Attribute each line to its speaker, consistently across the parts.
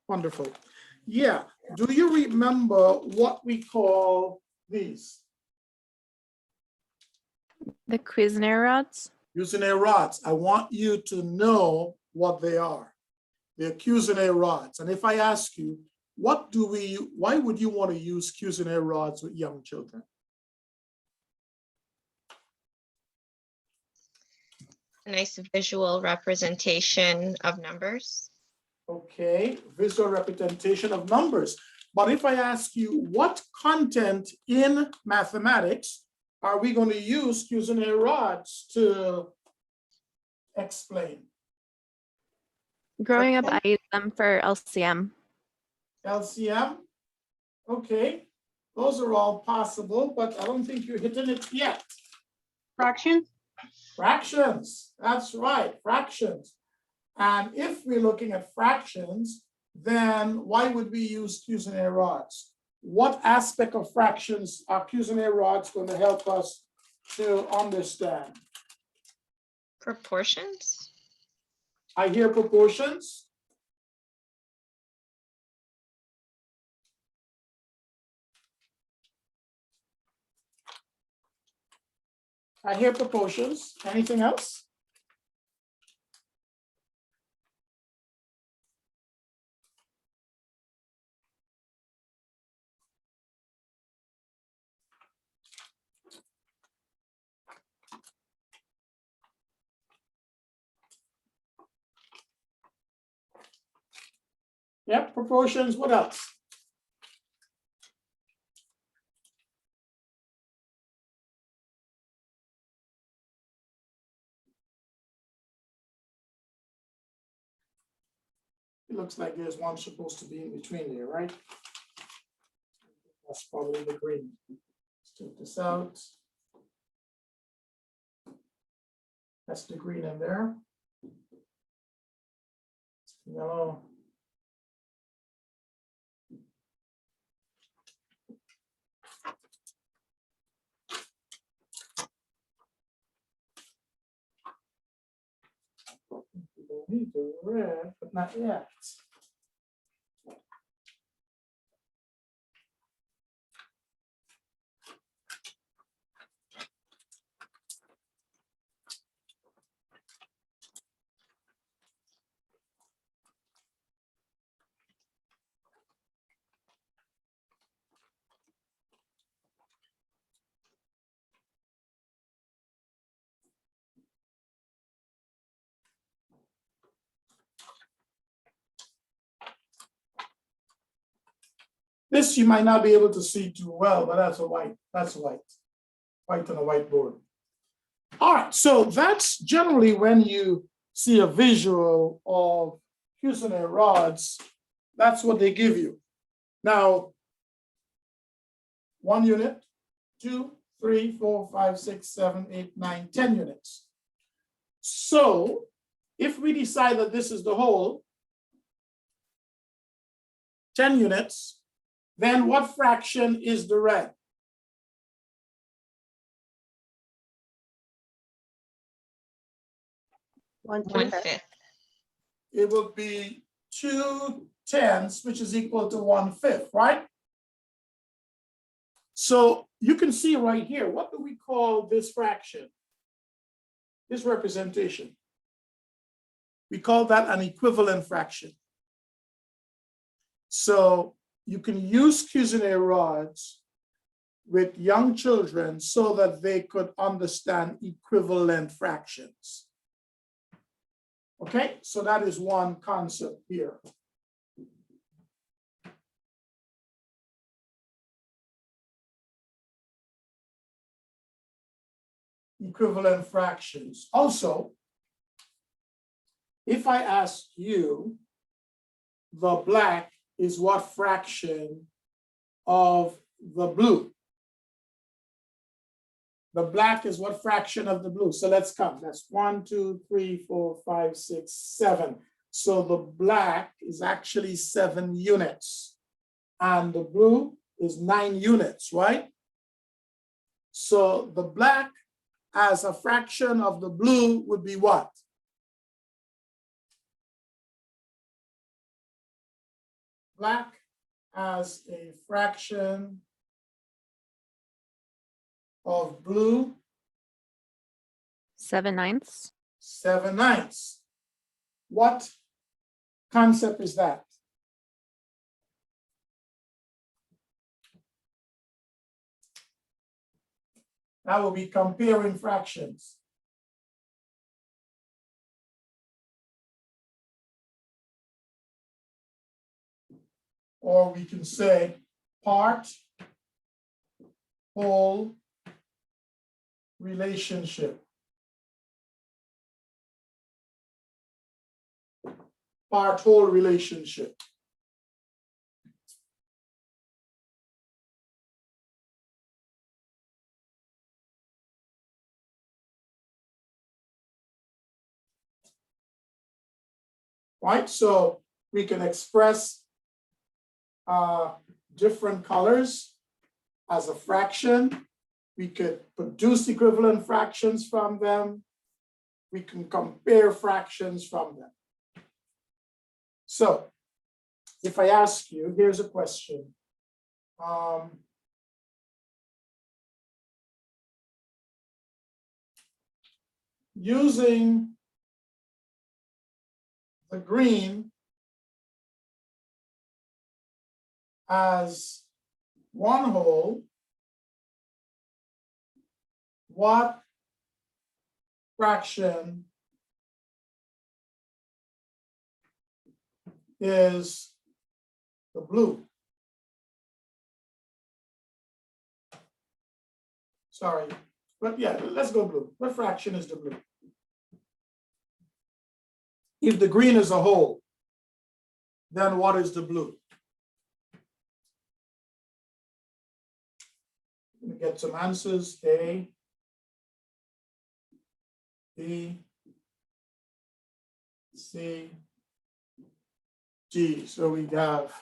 Speaker 1: Wonderful. Yeah. Do you remember what we call these?
Speaker 2: The Cuisenaire rods.
Speaker 1: Cuisenaire rods. I want you to know what they are. They're Cuisenaire rods. And if I ask you, why would you want to use Cuisenaire rods with young children?
Speaker 3: A nice visual representation of numbers.
Speaker 1: Okay, visual representation of numbers. But if I ask you what content in mathematics are we going to use Cuisenaire rods to explain?
Speaker 2: Growing up, I used them for LCM.
Speaker 1: LCM? Okay, those are all possible, but I don't think you're hitting it yet.
Speaker 4: Fractions?
Speaker 1: Fractions, that's right, fractions. And if we're looking at fractions, then why would we use Cuisenaire rods? What aspect of fractions are Cuisenaire rods going to help us to understand?
Speaker 3: Proportions?
Speaker 1: I hear proportions. I hear proportions. Anything else? Yep, proportions. What else? It looks like there's one supposed to be in between there, right? That's probably the green. Let's take this out. That's the green in there. Yellow. We don't need the red, but not yet. This you might not be able to see too well, but that's a white, white on a whiteboard. All right, so that's generally when you see a visual of Cuisenaire rods, that's what they give you. Now, 1 unit, 2, 3, 4, 5, 6, 7, 8, 9, 10 units. So if we decide that this is the whole, 10 units, then what fraction is the red?
Speaker 3: 1/5.
Speaker 1: It will be 2/10, which is equal to 1/5, right? So you can see right here, what do we call this fraction? This representation. We call that an equivalent fraction. So you can use Cuisenaire rods with young children so that they could understand equivalent fractions. Okay, so that is one concept here. Equivalent fractions. Also, if I ask you, the black is what fraction of the blue? The black is what fraction of the blue? So let's count. That's 1, 2, 3, 4, 5, 6, 7. So the black is actually 7 units. And the blue is 9 units, right? So the black as a fraction of the blue would be what? black as a fraction of blue,
Speaker 2: 7/9.
Speaker 1: 7/9. What concept is that? That will be comparing fractions. Or we can say part whole relationship. Part whole relationship. Right, so we can express different colors as a fraction. We could produce equivalent fractions from them. We can compare fractions from them. So if I ask you, here's a question. Using the green as one whole, what fraction is the blue? Sorry, but yeah, let's go blue. What fraction is the blue? If the green is a whole, then what is the blue? Let me get some answers. A, B, C, D. So we have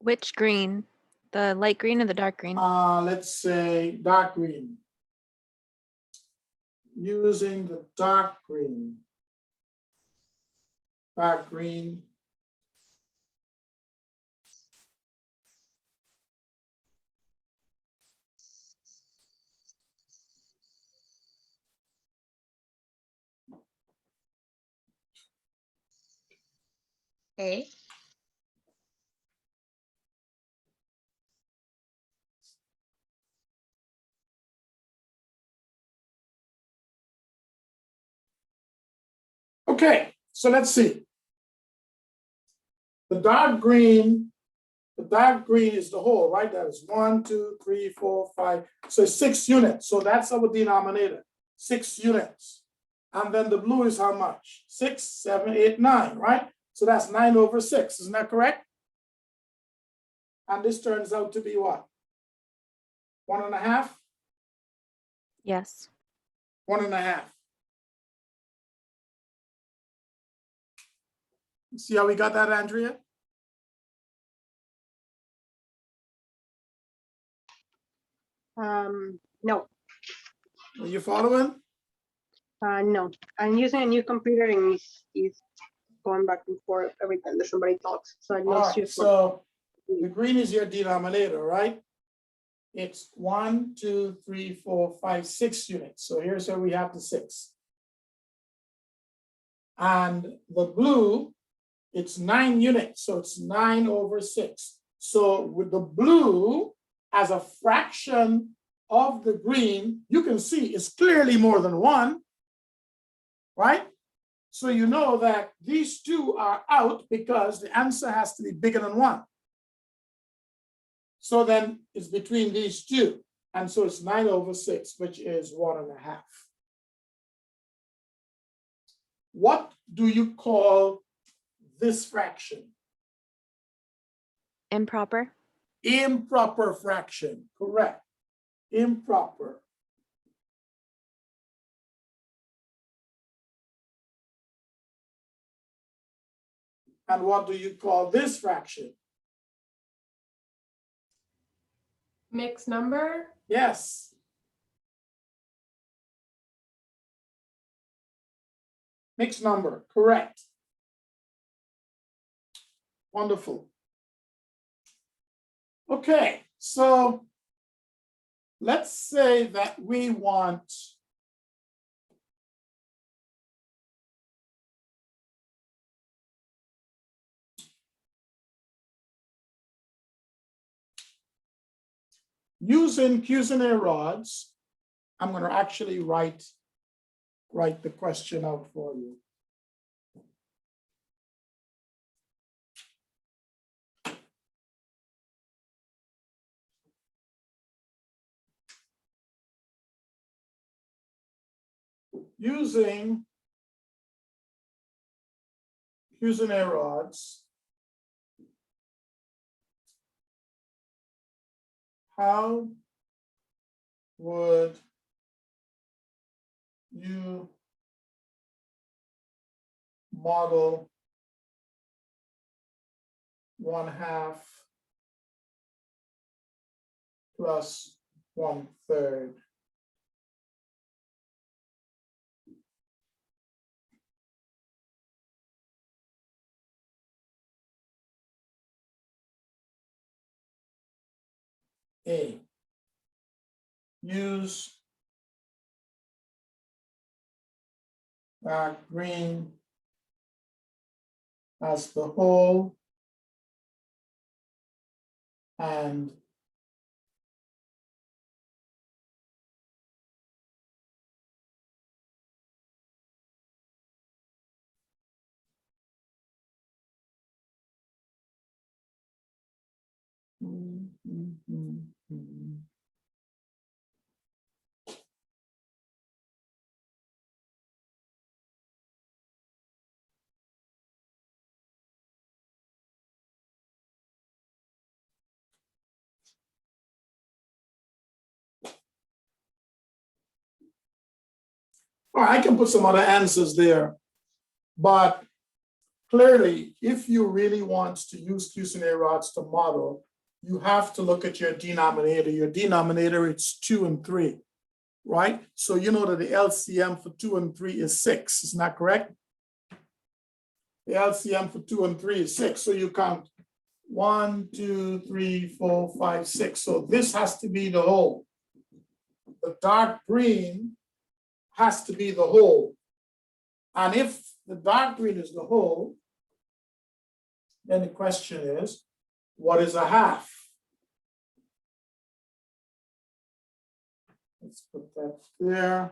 Speaker 2: Which green? The light green or the dark green?
Speaker 1: let's say dark green. Using the dark green. Dark green.
Speaker 3: Okay.
Speaker 1: Okay, so let's see. The dark green is the whole, right? That is 1, 2, 3, 4, 5. So it's 6 units. So that's our denominator, 6 units. And then the blue is how much? 6, 7, 8, 9, right? So that's 9/6. Isn't that correct? And this turns out to be what? 1.5?
Speaker 2: Yes.
Speaker 1: 1.5. See how we got that, Andrea?
Speaker 4: No,
Speaker 1: Are you following?
Speaker 4: no. I'm using a new computer and it's going back and forth every time that somebody talks. So I
Speaker 1: All
Speaker 4: lost you
Speaker 1: right,
Speaker 4: for.
Speaker 1: so the green is your denominator, right? It's 1, 2, 3, 4, 5, 6 units. So here's where we have the 6. And the blue, it's 9 units. So it's 9/6. So with the blue as a fraction of the green, you can see it's clearly more than 1, right? So you know that these two are out because the answer has to be bigger than 1. So then it's between these two. And so it's 9/6, which is 1.5. What do you call this fraction?
Speaker 2: Improper.
Speaker 1: Improper fraction, correct. Improper. And what do you call this fraction?
Speaker 5: Mixed number?
Speaker 1: Yes. Mixed number, correct. Wonderful. Okay, so let's say that we want using Cuisenaire rods. I'm going to actually write the question out for you. Using Cuisenaire rods, how would you model 1/2 plus 1/3? A, use green as the whole and or I can put some other answers there, but clearly, if you really want to use Cuisenaire rods to model, you have to look at your denominator. Your denominator, it's 2 and 3, right? So you know that the LCM for 2 and 3 is 6, isn't that correct? The LCM for 2 and 3 is 6, so you count 1, 2, 3, 4, 5, 6. So this has to be the whole. The dark green has to be the whole. And if the dark green is the whole, then the question is, what is 1/2? Let's put that there.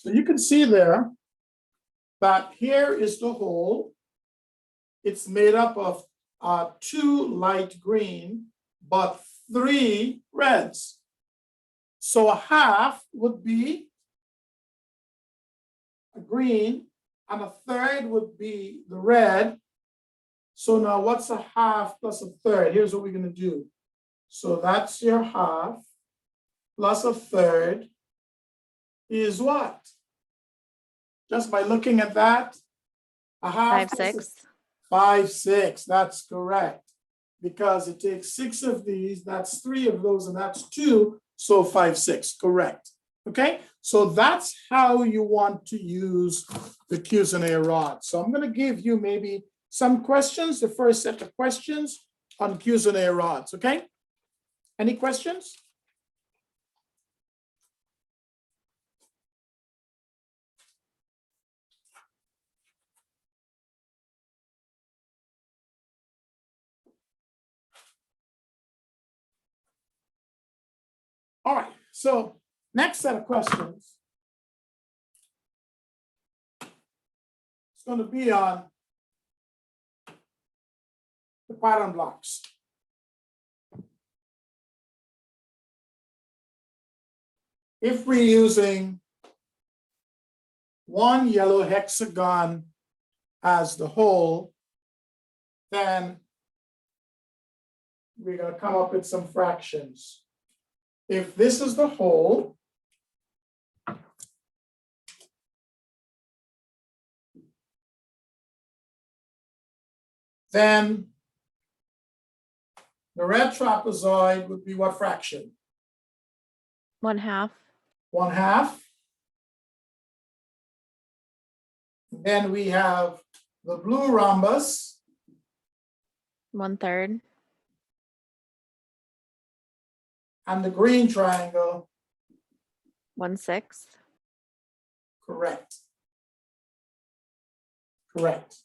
Speaker 1: So you can see there that here is the whole. It's made up of 2 light green, but 3 reds. So 1/2 would be a green and 1/3 would be the red. So now what's 1/2 plus 1/3? Here's what we're going to do. So that's your 1/2 plus 1/3 is what? Just by looking at that, 1/2
Speaker 2: 5, 6.
Speaker 1: 5, 6, that's correct. Because it takes 6 of these, that's 3 of those, and that's 2, so 5, 6, correct. Okay, so that's how you want to use the Cuisinart rod. So I'm going to give you maybe some questions, the first set of questions on Cuisinart rods, okay? Any questions? All right, so next set of questions. It's going to be on the pattern blocks. If we're using one yellow hexagon as the whole, then we're going to come up with some fractions. If this is the whole, then the red trapezoid would be what fraction?
Speaker 2: 1/2.
Speaker 1: 1/2. Then we have the blue rhombus,
Speaker 2: 1/3.
Speaker 1: and the green triangle.
Speaker 2: 1/6.
Speaker 1: Correct. Correct.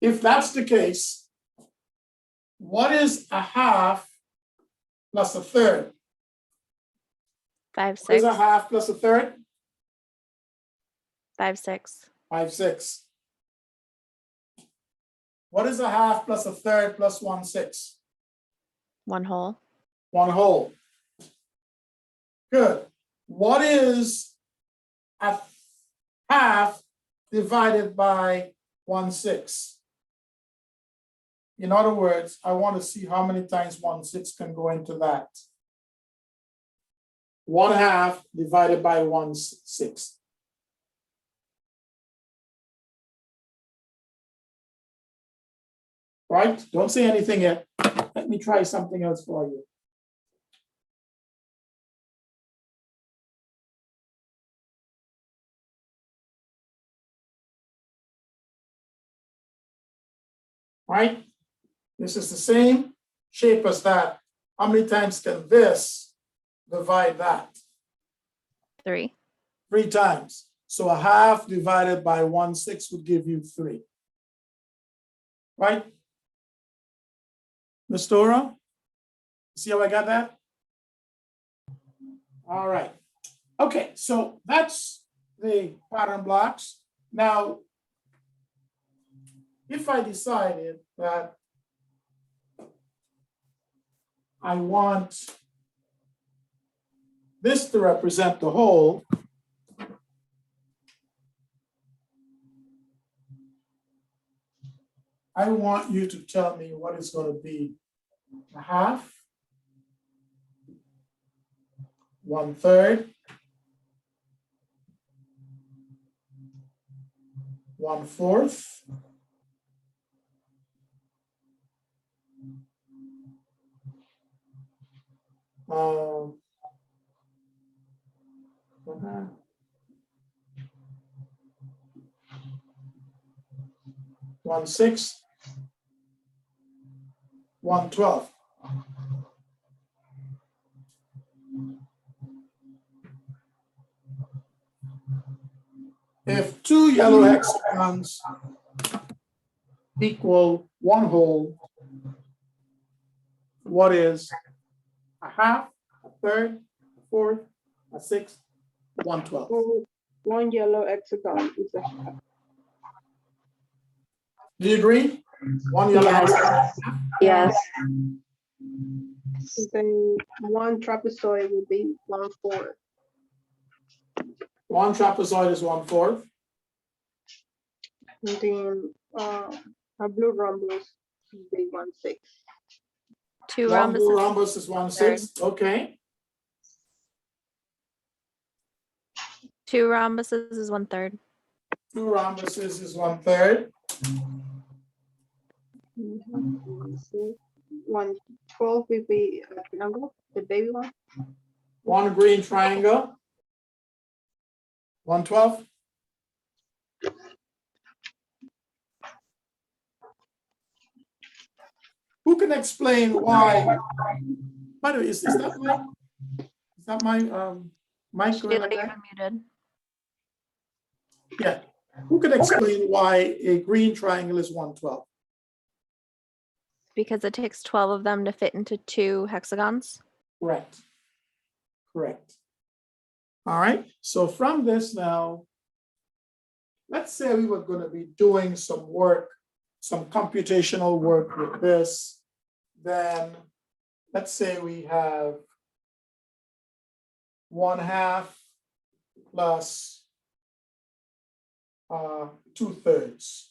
Speaker 1: If that's the case, what is 1/2 plus 1/3?
Speaker 2: 5/6.
Speaker 1: What is 1/2 plus 1/3?
Speaker 2: 5/6.
Speaker 1: 5/6. What is 1/2 plus 1/3 plus 1/6?
Speaker 2: 1 whole.
Speaker 1: 1 whole. Good. What is 1/2 divided by 1/6? In other words, I want to see how many times 1/6 can go into that. 1/2 divided by 1/6. Right? Don't say anything yet. Let me try something else for you. Right? This is the same shape as that. How many times can this divide that?
Speaker 2: 3.
Speaker 1: 3 times. So 1/2 divided by 1/6 would give you 3. Right? Ms. Dora? See how I got that? All right. Okay, so that's the pattern blocks. Now, if I decided that I want this to represent the whole, I want you to tell me what is going to be 1/2, 1/3, 1/4, uh, 1/6, 1/12. If 2 yellow hexagons equal 1 whole, what is 1/2, 1/3, 1/4, 1/6, 1/12?
Speaker 4: One yellow hexagon is a
Speaker 1: Do you agree? 1 yellow
Speaker 5: Yes.
Speaker 1: hexagon.
Speaker 5: Yes,
Speaker 4: then one trapezoid would be 1/4.
Speaker 1: 1 trapezoid is 1/4.
Speaker 4: And then a blue rhombus would be 1/6.
Speaker 2: 2
Speaker 1: One blue
Speaker 2: rhombuses.
Speaker 1: rhombus is 1/6. Okay.
Speaker 2: 2 rhombuses is 1/3.
Speaker 1: 2 rhombuses is 1/3.
Speaker 4: 1/12 would be a triangle, the baby one.
Speaker 1: One green triangle. 112. Who can explain why? By the way, is that my mic going
Speaker 2: Sheila,
Speaker 1: like
Speaker 2: you're
Speaker 1: that?
Speaker 2: muted.
Speaker 1: Yeah. Who can explain why a green triangle is 112?
Speaker 2: Because it takes 12 of them to fit into 2 hexagons.
Speaker 1: Correct. Correct. All right. So from this now, let's say we were going to be doing some work, some computational work with this. Then let's say we have 1/2 plus 2/3.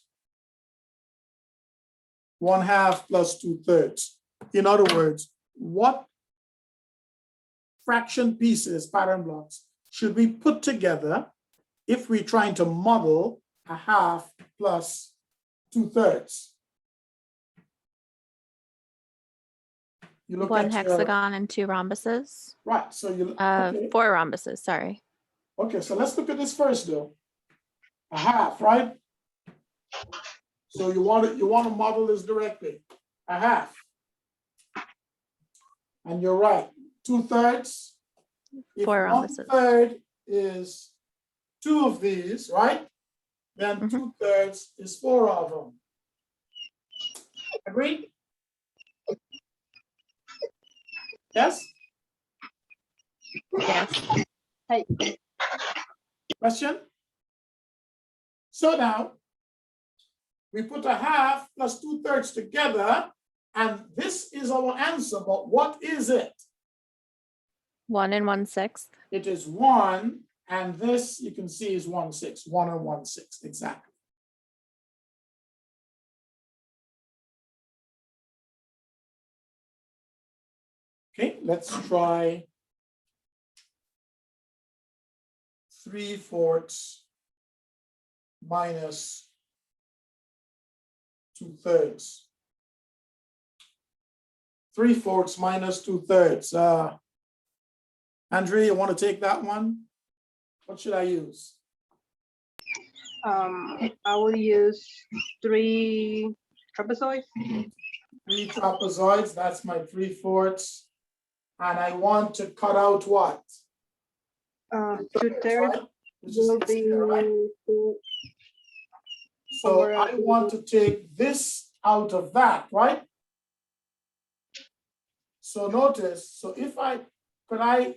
Speaker 1: 1/2 plus 2/3. In other words, what fraction pieces, pattern blocks, should we put together if we're trying to model 1/2 plus 2/3? You look
Speaker 2: 1
Speaker 1: at your,
Speaker 2: hexagon and 2 rhombuses.
Speaker 1: right, so you, okay.
Speaker 2: 4 rhombuses, sorry.
Speaker 1: Okay, so let's look at this first though. 1/2, right? So you want to model this directly. 1/2. And you're right. 2/3. If
Speaker 2: 4 rhombuses.
Speaker 1: 1/3 is 2 of these, right? Then
Speaker 2: Mhm.
Speaker 1: 2/3 is 4 of them. Agreed? Yes?
Speaker 2: Yes.
Speaker 4: Hey,
Speaker 1: Question? So now, we put 1/2 plus 2/3 together, and this is our answer, but what is it?
Speaker 2: 1 and 1/6.
Speaker 1: It is 1, and this you can see is 1/6, 1 and 1/6, exactly. Okay, let's try 3/4 minus 2/3. 3/4 minus 2/3. Andrea, you want to take that one? What should I use?
Speaker 4: I will use 3 trapezoids.
Speaker 1: 3 trapezoids, that's my 3/4. And I want to cut out what?
Speaker 4: 2/3
Speaker 1: Right? Which is
Speaker 4: will
Speaker 1: this
Speaker 4: be
Speaker 1: here, right? So I want to take this out of that, right? So notice, so if could I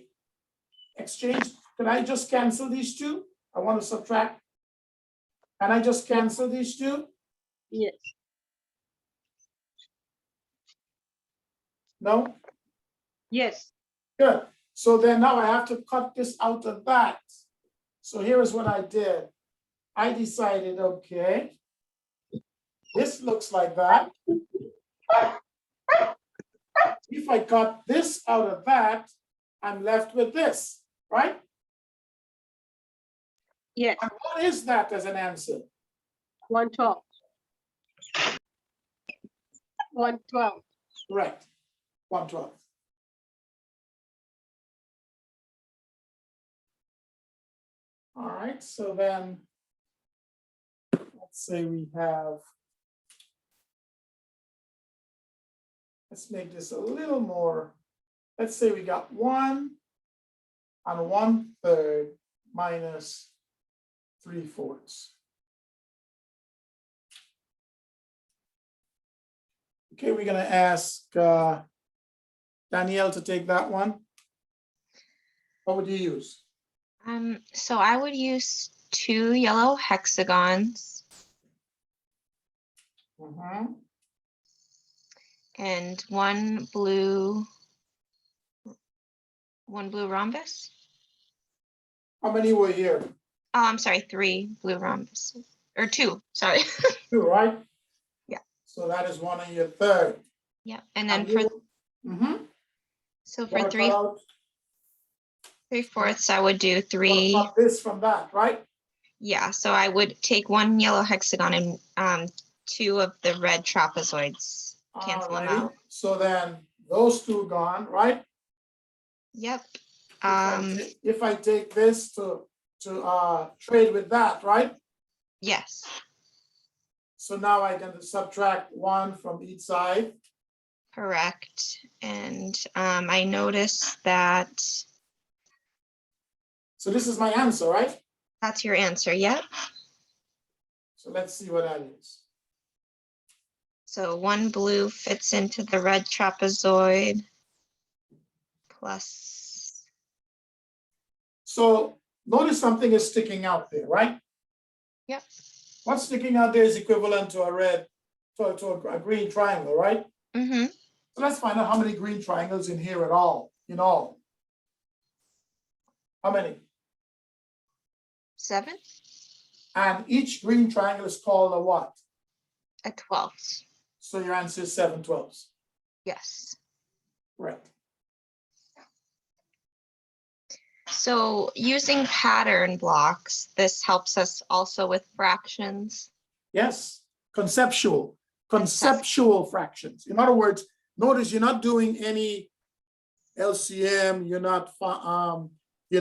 Speaker 1: just cancel these two? I want to subtract. Can I just cancel these two?
Speaker 4: yes.
Speaker 1: No?
Speaker 4: Yes.
Speaker 1: Good. So then now I have to cut this out of that. So here is what I did. I decided, okay, this looks like that. If I cut this out of that, I'm left with this, right?
Speaker 4: Yes.
Speaker 1: And what is that as an answer?
Speaker 4: 112. 112.
Speaker 1: Correct. 112. All right, so then let's say we have, let's make this a little more. Let's say we got 1 and 1/3 minus 3/4. Okay, we're gonna ask Danielle to take that one. What would you use?
Speaker 3: So I would use 2 yellow hexagons
Speaker 1: Mhm.
Speaker 3: and one blue rhombus.
Speaker 1: How many were here?
Speaker 3: Oh, I'm sorry, 3 blue rhombus, or 2, sorry.
Speaker 1: 2, right?
Speaker 3: Yeah.
Speaker 1: So that is 1 and your 1/3.
Speaker 3: Yeah, and then for 3/4, I would do 3.
Speaker 1: This from that, right?
Speaker 3: Yeah, so I would take 1 yellow hexagon and 2 of the red trapezoids, cancel them
Speaker 1: Alrighty.
Speaker 3: out.
Speaker 1: So then those 2 gone, right?
Speaker 3: Yep.
Speaker 1: If I take this to trade with that, right?
Speaker 3: Yes,
Speaker 1: So now I can subtract 1 from each side.
Speaker 3: correct. And I noticed that
Speaker 1: So this is my answer, right?
Speaker 3: that's your answer. Yep.
Speaker 1: So let's see what that is.
Speaker 3: So 1 blue fits into the red trapezoid plus,
Speaker 1: So notice something is sticking out there, right?
Speaker 3: yep,
Speaker 1: What's sticking out there is equivalent to a green triangle, right?
Speaker 3: mm-hmm,
Speaker 1: So let's find out how many green triangles in here at all, in all. How many?
Speaker 3: 7,
Speaker 1: And each green triangle is called a what?
Speaker 3: a 12th.
Speaker 1: So your answer is 7/12.
Speaker 3: Yes.
Speaker 1: Right.
Speaker 3: So using pattern blocks, this helps us also with fractions.
Speaker 1: Yes, conceptual fractions. In other words, notice you're not doing any LCM, you're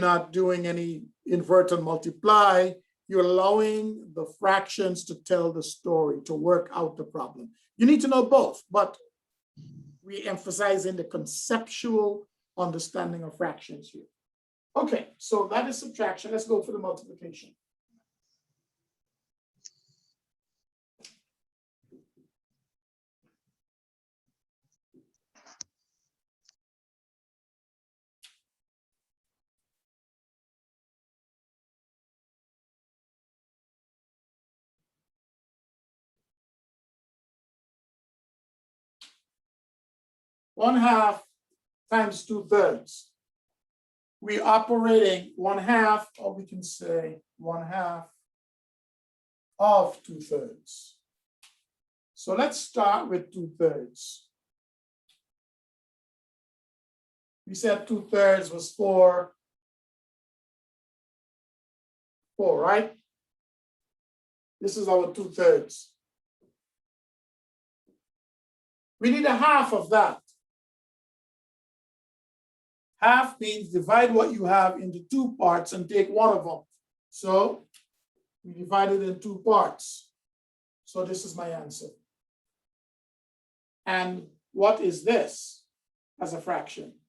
Speaker 1: not doing any invert and multiply. You're allowing the fractions to tell the story, to work out the problem. You need to know both, but we emphasize in the conceptual understanding of fractions here. Okay, so that is subtraction. Let's go for the multiplication. One half times 2/3. We're operating 1/2, or we can say 1/2 of 2/3. So let's start with 2/3. We said 2/3 was 4, right? This is our 2/3. We need a half of that. Half means divide what you have into 2 parts and take one of them. So we divide it in 2 parts. So this is my answer. And what is this as a fraction?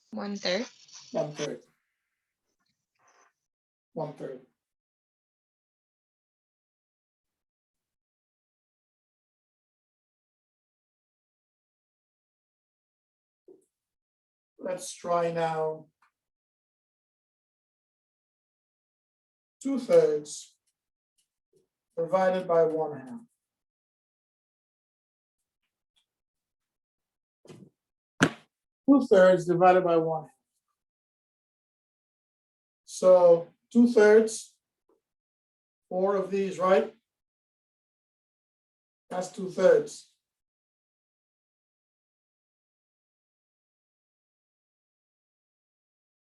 Speaker 3: 1/3.
Speaker 1: 1/3. 1/3. Let's try now 2/3 divided by 1/2. 2/3 divided by 1/2. So 2/3, 4 of these, right? That's 2/3.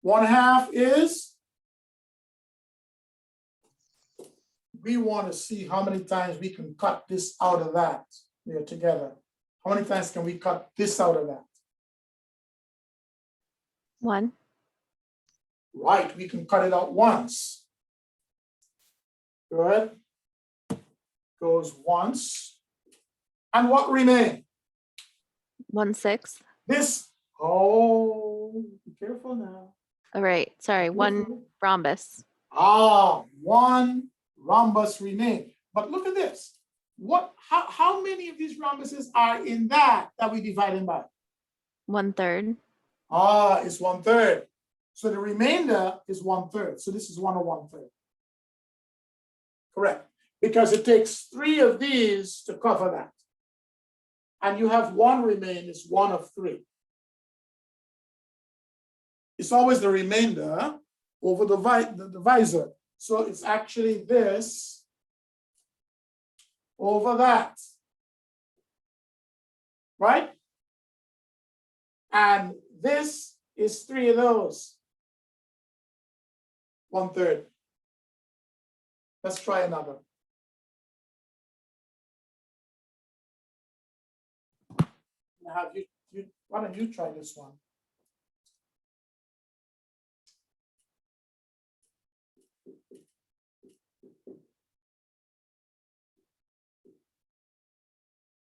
Speaker 1: 1/2 is, we want to see how many times we can cut this out of that. They're together. How many times can we cut this out of that?
Speaker 2: 1.
Speaker 1: Right, we can cut it out once. Good. Goes once. And what remains?
Speaker 2: 1/6.
Speaker 1: This, oh, be careful now.
Speaker 2: All right. Sorry. 1 rhombus.
Speaker 1: Ah, 1 rhombus remain. But look at this. How many of these rhombuses are in that we divided by?
Speaker 2: 1/3.
Speaker 1: Ah, it's 1/3. So the remainder is 1/3. So this is 1 or 1/3. Correct. Because it takes 3 of these to cover that. And you have 1 remain, is 1 of 3. It's always the remainder over the divisor. So it's actually this over that. Right? And this is 3 of those. 1/3. Let's try another. Now, why don't you try this one?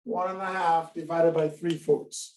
Speaker 1: 1.5 divided by 3/4.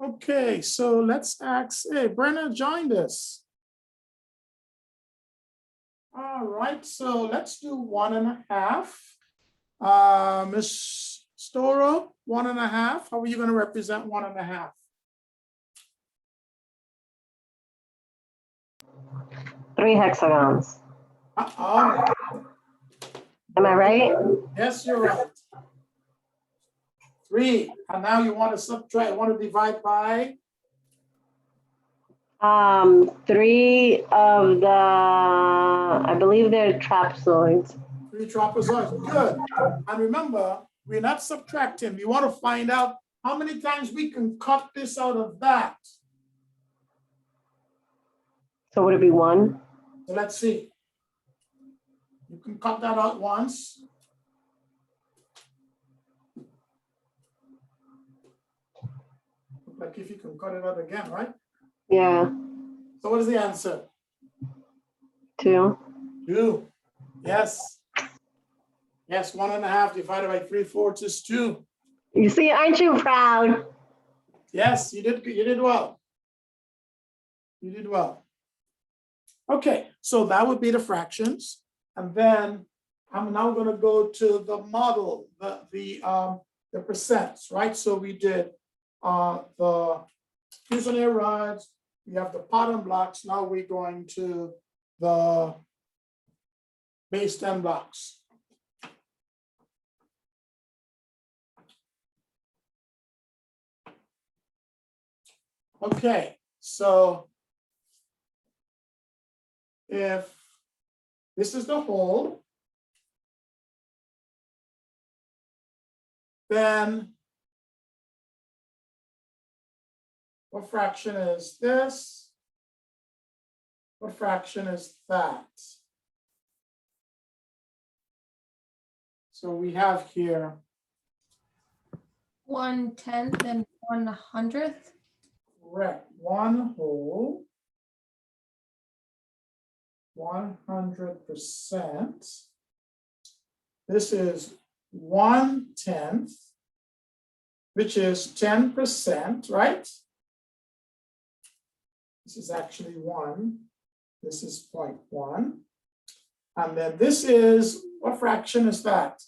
Speaker 1: Okay, so let's ask, hey, Brenna joined us. All right, so let's do 1.5. Ms. Storo, 1.5. How are you going to represent 1.5?
Speaker 5: Three hexagons.
Speaker 1: Uh-oh.
Speaker 5: Am I right?
Speaker 1: Yes, you're right. 3. And now you want to subtract, want to divide by?
Speaker 5: 3 of the, I believe they're trapezoids.
Speaker 1: 3 trapezoids. Good. And remember, we're not subtracting. We want to find out how many times we can cut this out of that.
Speaker 5: So would it be 1?
Speaker 1: So let's see. You can cut that out once. Like if you can cut it out again, right?
Speaker 5: Yeah,
Speaker 1: So what is the answer?
Speaker 5: 2.
Speaker 1: 2. Yes. Yes, 1.5 divided by 3/4 is 2.
Speaker 5: You see, aren't you proud?
Speaker 1: Yes, you did well. You did well. Okay, so that would be the fractions. And then I'm now going to go to the model, the percents, right? So we did the fusionary rods, we have the bottom blocks. Now we're going to the base 10 blocks. Okay, so if this is the whole, then what fraction is this? What fraction is that? So we have here
Speaker 6: 1/10 and 1/100th.
Speaker 1: correct 1 whole, 100%. This is 1/10, which is 10%, right? This is actually 1. This is 0.1. And then this is, what fraction is that?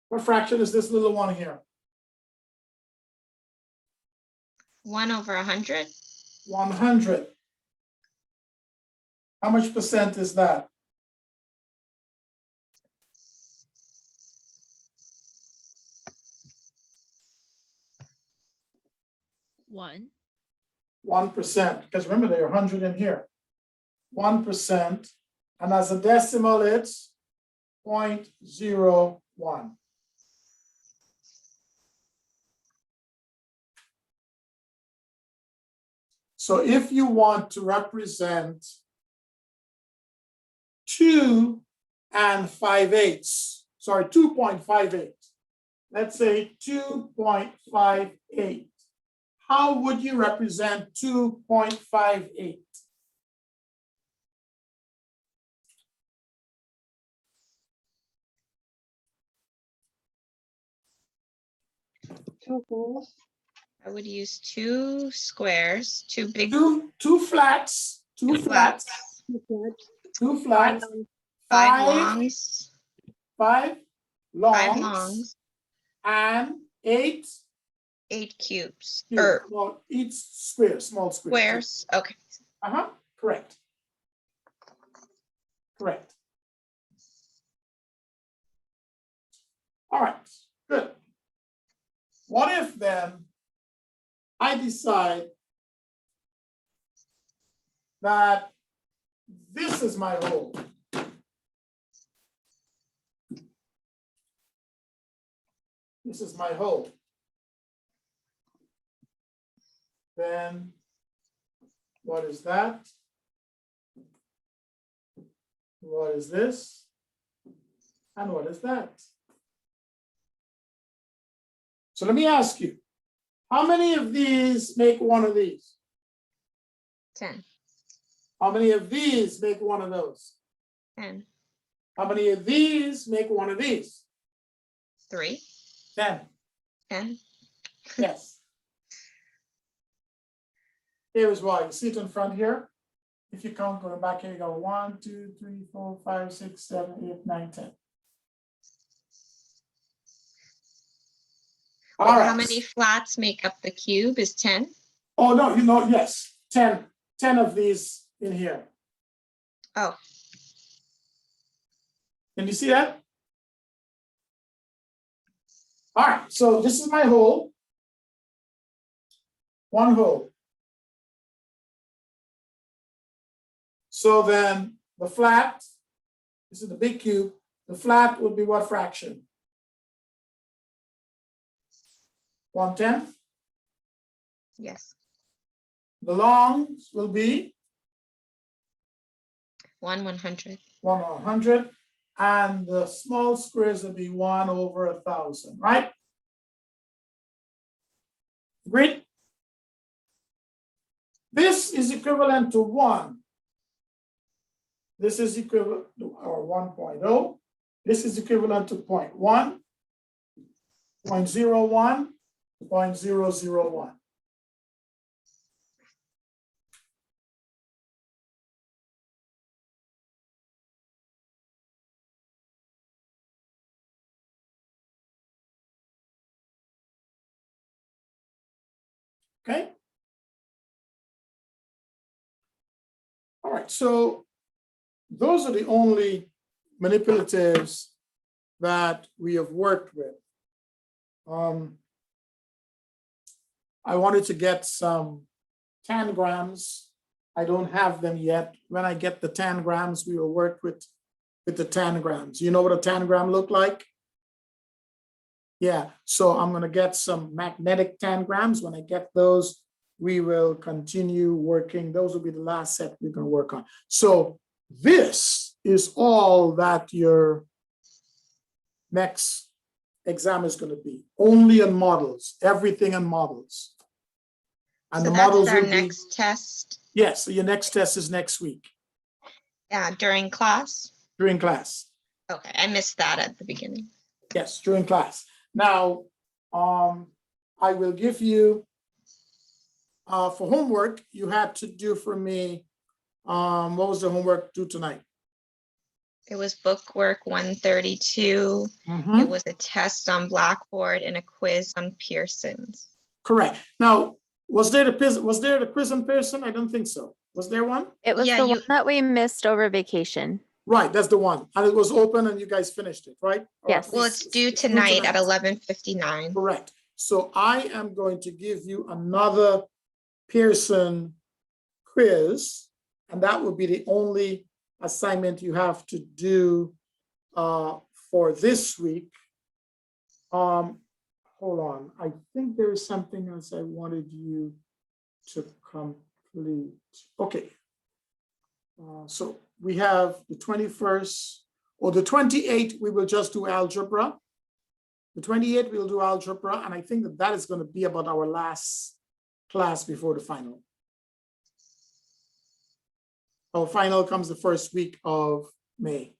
Speaker 1: What fraction is this little one here?
Speaker 3: 1/100.
Speaker 1: 100. How much percent is that?
Speaker 7: One.
Speaker 1: 1%, because remember there are 100 in here. 1%, and as a decimal, it's 0.01. So if you want to represent 2 5/8, sorry, 2.58, let's say 2.58. How would you represent 2.58?
Speaker 4: Two wholes.
Speaker 3: I would use 2 squares, 2 big
Speaker 1: Two flats, two flats,
Speaker 4: Two flats.
Speaker 1: two flats,
Speaker 3: 5
Speaker 1: five
Speaker 3: longs,
Speaker 1: 5
Speaker 3: 5
Speaker 1: longs,
Speaker 3: longs,
Speaker 1: and 8
Speaker 3: 8 cubes,
Speaker 1: cubes.
Speaker 3: or
Speaker 1: Well, each square, small square.
Speaker 3: squares. Okay.
Speaker 1: Correct. Correct. All right, good. What if then I decide that this is my whole? This is my whole. Then what is that? What is this? And what is that? So let me ask you, how many of these make one of these?
Speaker 3: 10.
Speaker 1: How many of these make one of those?
Speaker 3: 10.
Speaker 1: How many of these make one of these?
Speaker 3: 3,
Speaker 1: 10.
Speaker 3: 10.
Speaker 1: Yes. Here is why. You see it in front here? If you count going back here, you go 1, 2, 3, 4, 5, 6, 7, 8, 9, 10. All
Speaker 3: Well,
Speaker 1: right.
Speaker 3: how many flats make up the cube is 10?
Speaker 1: Oh, no, you know, yes, 10 of these in here.
Speaker 3: Oh,
Speaker 1: Can you see that? All right, so this is my hole. One hole. So then the flat, this is the big cube, the flat would be what fraction? 1/10.
Speaker 3: yes.
Speaker 1: The longs will be
Speaker 3: 1/100.
Speaker 1: 1/100, and the small squares will be 1/1000, right? Agreed? This is equivalent to 1. This is equivalent to our 1.0. This is equivalent to 0.1, 0.01, 0.001. Okay. All right, so those are the only manipulatives that we have worked with. I wanted to get some tangrams. I don't have them yet. When I get the tangrams, we will work with the tangrams. You know what a tangram look like? Yeah, so I'm gonna get some magnetic tangrams. When I get those, we will continue working. Those will be the last set we're gonna work on. So this is all that your next exam is gonna be, only on models, everything on models. And
Speaker 3: So
Speaker 1: the
Speaker 3: that's
Speaker 1: models
Speaker 3: our
Speaker 1: will be,
Speaker 3: next test
Speaker 1: yes, so your next test is next week
Speaker 3: during class.
Speaker 1: during class.
Speaker 3: Okay, I missed that at the beginning.
Speaker 1: Yes, during class. Now, I will give you, for homework, you had to do for me, what was the homework due tonight?
Speaker 3: It was bookwork 132.
Speaker 1: Mhm.
Speaker 3: It was a test on Blackboard and a quiz on Pearson's.
Speaker 1: Correct. Now, was there the quiz on Pearson? I don't think so. Was there one?
Speaker 2: It was
Speaker 3: Yeah,
Speaker 2: the
Speaker 3: you-
Speaker 2: one that we missed over vacation.
Speaker 1: Right, that's the one. And it was open and you guys finished it, right? Or
Speaker 2: Yes.
Speaker 1: at
Speaker 3: Well,
Speaker 1: least
Speaker 3: it's due tonight at 11:59.
Speaker 1: Correct. So I am going to give you another Pearson quiz, and that would be the only assignment you have to do for this week. Hold on, I think there is something else I wanted you to complete. Okay. So we have the 21st, or the 28th, we will just do algebra. The 28th, we'll do algebra, and I think that that is going to be about our last class before the final. Our final comes the first week of May.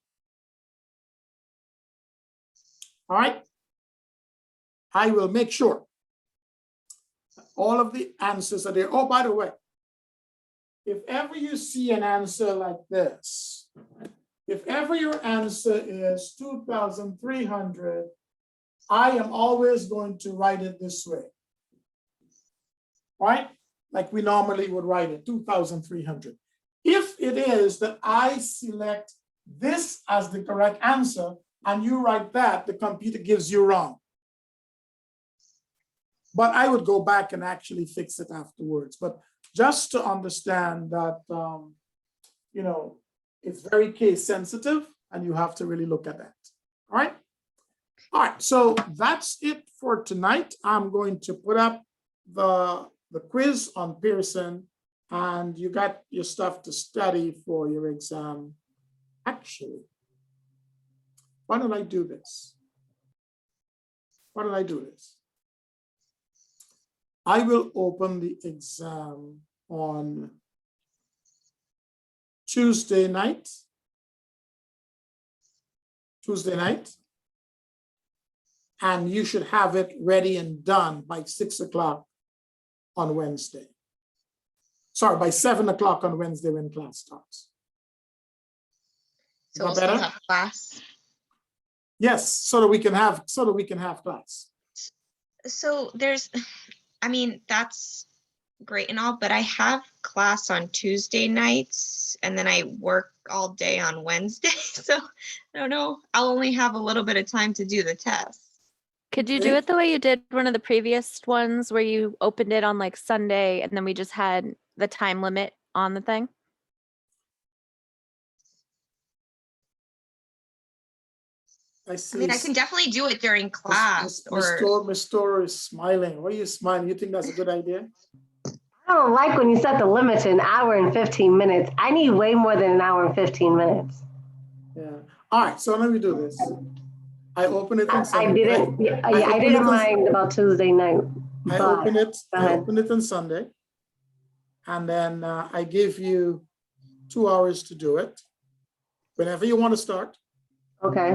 Speaker 1: All right. I will make sure all of the answers are there. Oh, by the way, if ever you see an answer like this, if ever your answer is 2,300, I am always going to write it this way, right? Like we normally would write it, 2,300. If it is that I select this as the correct answer and you write that, the computer gives you wrong. But I would go back and actually fix it afterwards. But just to understand that, you know, it's very case sensitive and you have to really look at that. All right. All right. So that's it for tonight. I'm going to put up the quiz on Pearson, and you got your stuff to study for your exam. Actually, why don't I do this? Why don't I do this? I will open the exam on Tuesday night. Tuesday night. And you should have it ready and done by 6 o'clock on Wednesday. Sorry, by 7 o'clock on Wednesday when class starts.
Speaker 3: So we'll
Speaker 1: that
Speaker 3: still
Speaker 1: better?
Speaker 3: have class.
Speaker 1: Yes, so that we can have class.
Speaker 3: So there's, I mean, that's great and all, but I have class on Tuesday nights and then I work all day on Wednesday. So I don't know, I'll only have a little bit of time to do the test.
Speaker 2: Could you do
Speaker 1: Okay.
Speaker 2: it the way you did one of the previous ones where you opened it on like Sunday and then we just had the time limit on the thing?
Speaker 1: I
Speaker 3: I
Speaker 1: see.
Speaker 3: mean, I can definitely do it during class
Speaker 1: Miss Storer is smiling. Why are you smiling? You think that's a good idea?
Speaker 5: I don't like when you set the limit to an hour and 15 minutes. I need way more than an hour and 15 minutes.
Speaker 1: Yeah. All right, so let me do this. I open it on
Speaker 5: I
Speaker 1: Sunday.
Speaker 5: didn't, yeah,
Speaker 1: I
Speaker 5: I
Speaker 1: open it
Speaker 5: didn't
Speaker 1: on-
Speaker 5: mind about Tuesday night.
Speaker 1: I
Speaker 5: but-
Speaker 1: open it
Speaker 5: go ahead.
Speaker 1: on Sunday. And then I give you 2 hours to do it. Whenever you want to start.
Speaker 5: Okay,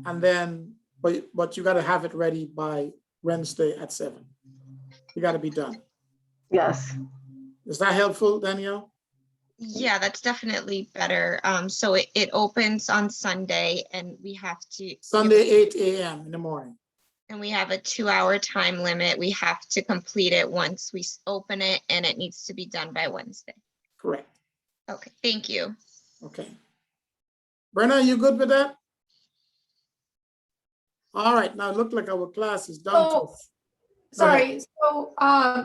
Speaker 1: And then, but you got to have it ready by Wednesday at 7. You got to be done.
Speaker 5: yes.
Speaker 1: Is that helpful, Danielle?
Speaker 3: Yeah, that's definitely better. So it opens on Sunday and we have to.
Speaker 1: Sunday, 8 a.m. in the morning.
Speaker 3: And we have a 2-hour time limit. We have to complete it once we open it and it needs to be done by Wednesday.
Speaker 1: Correct.
Speaker 3: Okay, thank you.
Speaker 1: Okay. Brenna, you good with that? All right, now it looked like our class is done.
Speaker 6: Oh, sorry, so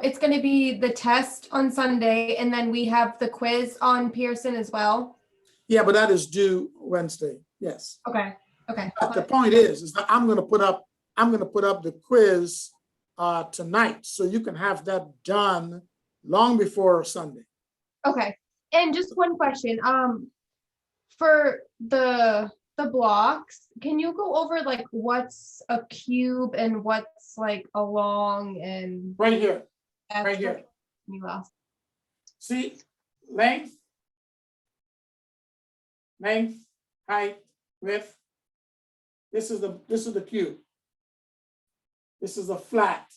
Speaker 6: it's gonna be the test on Sunday and then we have the quiz on Pearson as well?
Speaker 1: Yeah, but that is due Wednesday. Yes.
Speaker 6: Okay, okay.
Speaker 1: But the point is that I'm gonna put up the quiz tonight, so you can have that done long before Sunday.
Speaker 6: Okay, and just one question, for the blocks, can you go over like what's a cube and what's like a long and?
Speaker 1: Right here,
Speaker 6: that's
Speaker 1: right here.
Speaker 6: what you asked.
Speaker 1: See, length, height, width. This is the cube. This is a flat.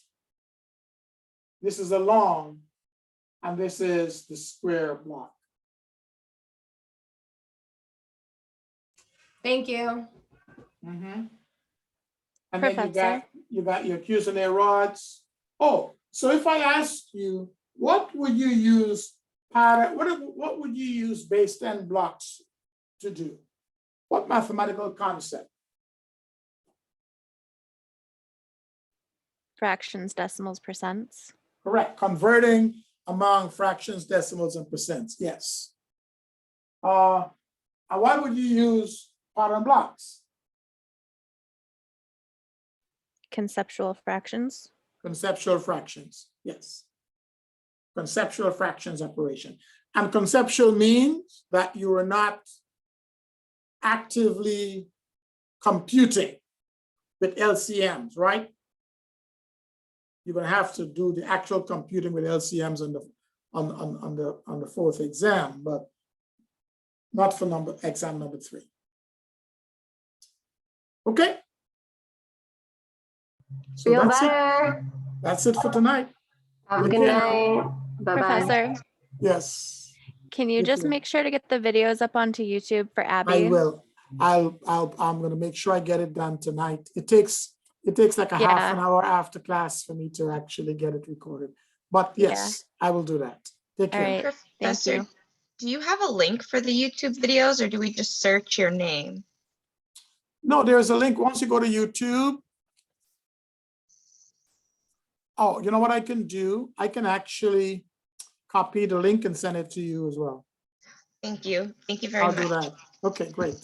Speaker 1: This is a long, and this is the square block.
Speaker 6: Thank you.
Speaker 1: And then
Speaker 2: Professor?
Speaker 1: you got your Cuisenaire rods. Oh, so if I asked you, what would you use what would you use base 10 blocks to do? What mathematical concept?
Speaker 2: Fractions, decimals, percents.
Speaker 1: Correct. Converting among fractions, decimals, and percents. Yes. And why would you use pattern blocks?
Speaker 2: Conceptual fractions.
Speaker 1: Conceptual fractions. Yes. Conceptual fractions operation. And conceptual means that you are not actively computing with LCMs, right? You're going to have to do the actual computing with LCMs on the fourth exam, but not for exam number 3. Okay. So
Speaker 5: Feel
Speaker 1: that's it.
Speaker 5: better.
Speaker 1: That's it for tonight.
Speaker 5: Have a
Speaker 1: Take
Speaker 5: good
Speaker 1: care.
Speaker 5: night. Bye-bye.
Speaker 2: Professor,
Speaker 1: Yes,
Speaker 2: can you
Speaker 1: Yes,
Speaker 2: just
Speaker 1: ma'am.
Speaker 2: make sure to get the videos up onto YouTube for Abby?
Speaker 1: I will. I'm going to make sure I get it done tonight. It takes like a half
Speaker 2: Yeah.
Speaker 1: an hour after class for me to actually get it recorded. But yes, I will do that. Take
Speaker 2: All
Speaker 1: care.
Speaker 2: right. Thank
Speaker 3: Professor,
Speaker 2: you.
Speaker 3: do you have a link for the YouTube videos or do we just search your name?
Speaker 1: No, there's a link. Once you go to YouTube. Oh, you know what I can do? I can actually copy the link and send it to you as well.
Speaker 3: Thank you. Thank you very
Speaker 1: I'll
Speaker 3: much.
Speaker 1: do that. Okay, great.